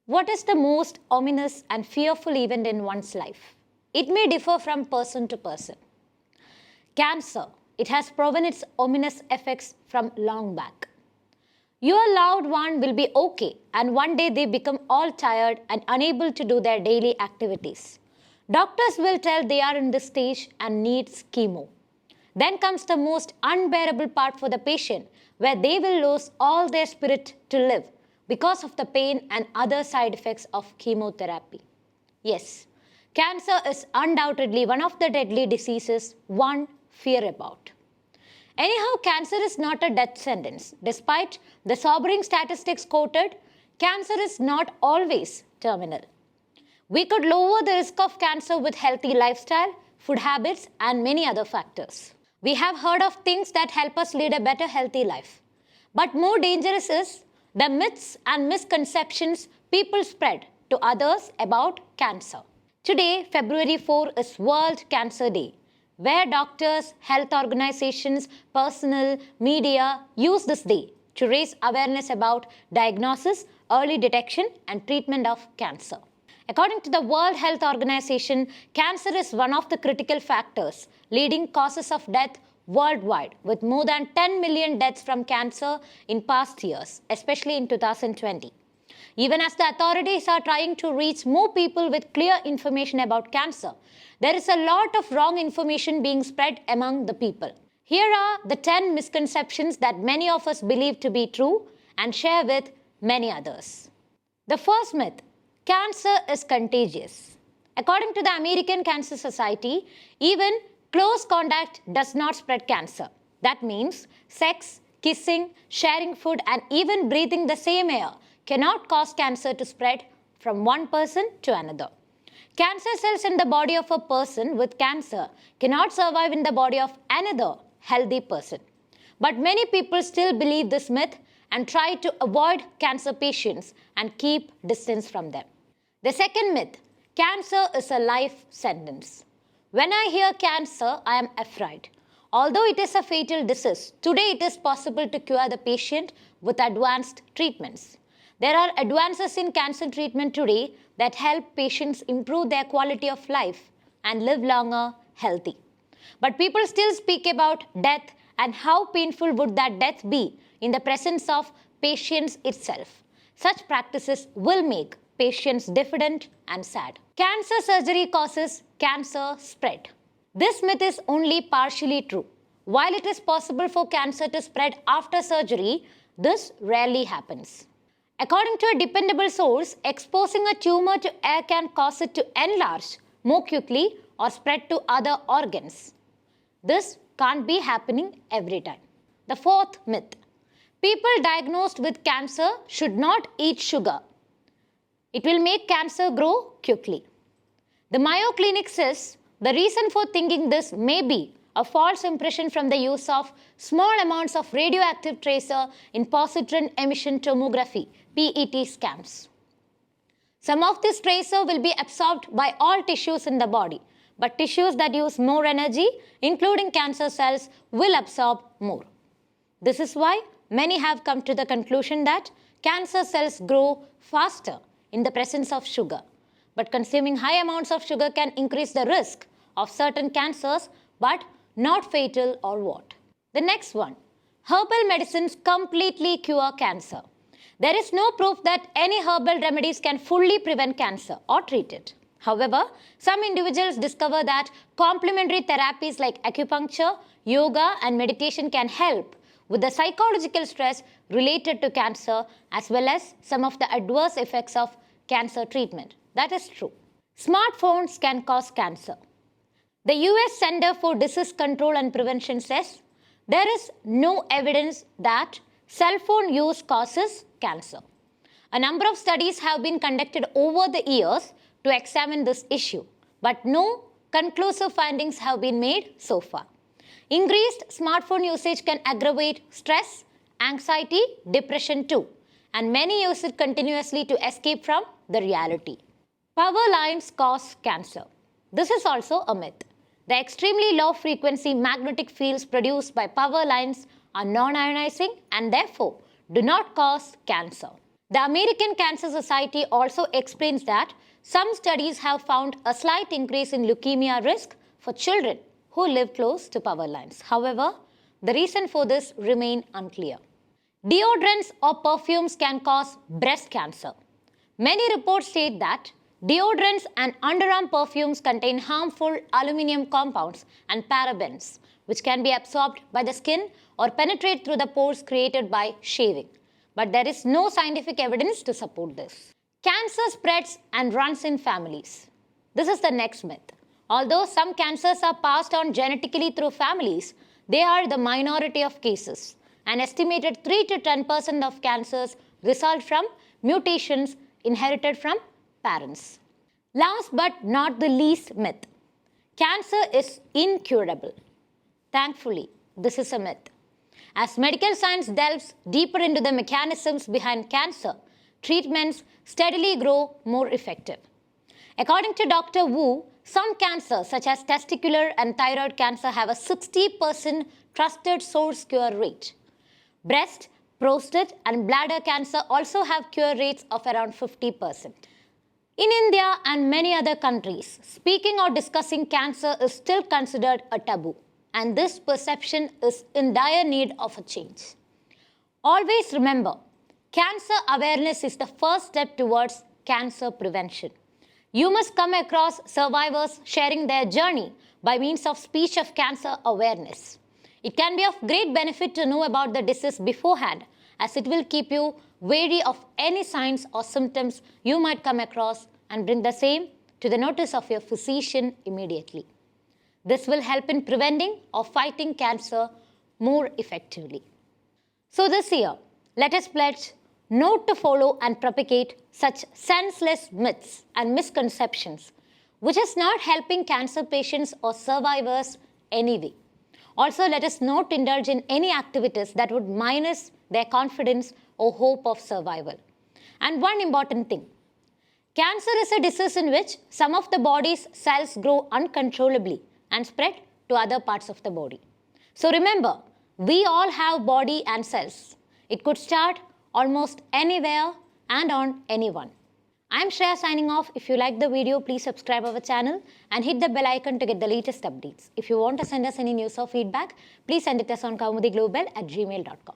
What is the most ominous and fearful event in one's life? It may differ from person to person. Cancer. It has proven its ominous effects from long back. Your loved one will be okay, and one day they become all tired and unable to do their daily activities. Doctors will tell they are in this stage and needs chemo. Then comes the most unbearable part for the patient, where they will lose all their spirit to live because of the pain and other side effects of chemotherapy. Yes, cancer is undoubtedly one of the deadly diseases one fear about. Anyhow, cancer is not a death sentence. Despite the sobering statistics quoted, cancer is not always terminal. We could lower the risk of cancer with healthy lifestyle, food habits, and many other factors. We have heard of things that help us lead a better, healthy life. But more dangerous is the myths and misconceptions people spread to others about cancer. Today, February 4 is World Cancer Day, where doctors, health organizations, personnel, media use this day to raise awareness about diagnosis, early detection, and treatment of cancer. According to the World Health Organization, cancer is one of the critical factors leading causes of death worldwide, with more than 10 million deaths from cancer in past years, especially in 2020. Even as the authorities are trying to reach more people with clear information about cancer, there is a lot of wrong information being spread among the people. Here are the 10 misconceptions that many of us believe to be true and share with many others. The first myth: cancer is contagious. According to the American Cancer Society, even close contact does not spread cancer. That means sex, kissing, sharing food, and even breathing the same air cannot cause cancer to spread from one person to another. Cancer cells in the body of a person with cancer cannot survive in the body of another healthy person. But many people still believe this myth and try to avoid cancer patients and keep distance from them. The second myth: cancer is a life sentence. When I hear cancer, I am afraid. Although it is a fatal disease, today it is possible to cure the patient with advanced treatments. There are advances in cancer treatment today that help patients improve their quality of life and live longer healthy. But people still speak about death and how painful would that death be in the presence of patients itself. Such practices will make patients diffident and sad. Cancer surgery causes cancer spread. This myth is only partially true. While it is possible for cancer to spread after surgery, this rarely happens. According to a dependable source, exposing a tumor to air can cause it to enlarge more quickly or spread to other organs. This can't be happening every time. The fourth myth: people diagnosed with cancer should not eat sugar. It will make cancer grow quickly. The Mayo Clinic says the reason for thinking this may be a false impression from the use of small amounts of radioactive tracer in positron emission tomography (PET) scans. Some of this tracer will be absorbed by all tissues in the body, but tissues that use more energy, including cancer cells, will absorb more. This is why many have come to the conclusion that cancer cells grow faster in the presence of sugar. But consuming high amounts of sugar can increase the risk of certain cancers, but not fatal or what. The next one: herbal medicines completely cure cancer. There is no proof that any herbal remedies can fully prevent cancer or treat it. However, some individuals discover that complementary therapies like acupuncture, yoga, and meditation can help with the psychological stress related to cancer, as well as some of the adverse effects of cancer treatment. That is true. Smartphones can cause cancer. The US Center for Disease Control and Prevention says there is no evidence that cell phone use causes cancer. A number of studies have been conducted over the years to examine this issue, but no conclusive findings have been made so far. Increased smartphone usage can aggravate stress, anxiety, depression too, and many use it continuously to escape from the reality. Power lines cause cancer. This is also a myth. The extremely low frequency magnetic fields produced by power lines are non-ionizing and therefore do not cause cancer. The American Cancer Society also explains that some studies have found a slight increase in leukemia risk for children who live close to power lines. However, the reason for this remains unclear. Deodorants or perfumes can cause breast cancer. Many reports state that deodorants and underarm perfumes contain harmful aluminum compounds and parabens, which can be absorbed by the skin or penetrate through the pores created by shaving. But there is no scientific evidence to support this. Cancer spreads and runs in families. This is the next myth. Although some cancers are passed on genetically through families, they are the minority of cases. An estimated 3 to 10% of cancers result from mutations inherited from parents. Last but not the least myth. Cancer is incurable. Thankfully, this is a myth. As medical science delves deeper into the mechanisms behind cancer, treatments steadily grow more effective. According to Dr. Wu, some cancers such as testicular and thyroid cancer have a 60% trusted source cure rate. Breast, prostate and bladder cancer also have cure rates of around 50%. In India and many other countries, speaking or discussing cancer is still considered a taboo, and this perception is in dire need of a change. Always remember, cancer awareness is the first step towards cancer prevention. You must come across survivors sharing their journey by means of speech of cancer awareness. It can be of great benefit to know about the disease beforehand, as it will keep you wary of any signs or symptoms you might come across and bring the same to the notice of your physician immediately. This will help in preventing or fighting cancer more effectively. So this year, let us pledge not to follow and propagate such senseless myths and misconceptions, which is not helping cancer patients or survivors anyway. Also, let us not indulge in any activities that would minus their confidence or hope of survival. And one important thing, cancer is a disease in which some of the body's cells grow uncontrollably and spread to other parts of the body. So remember, we all have body and cells. It could start almost anywhere and on anyone. I'm Shreya signing off. If you like the video, please subscribe our channel and hit the bell icon to get the latest updates. If you want to send us any news or feedback, please send it us on kaumudyglobal@gmail.com.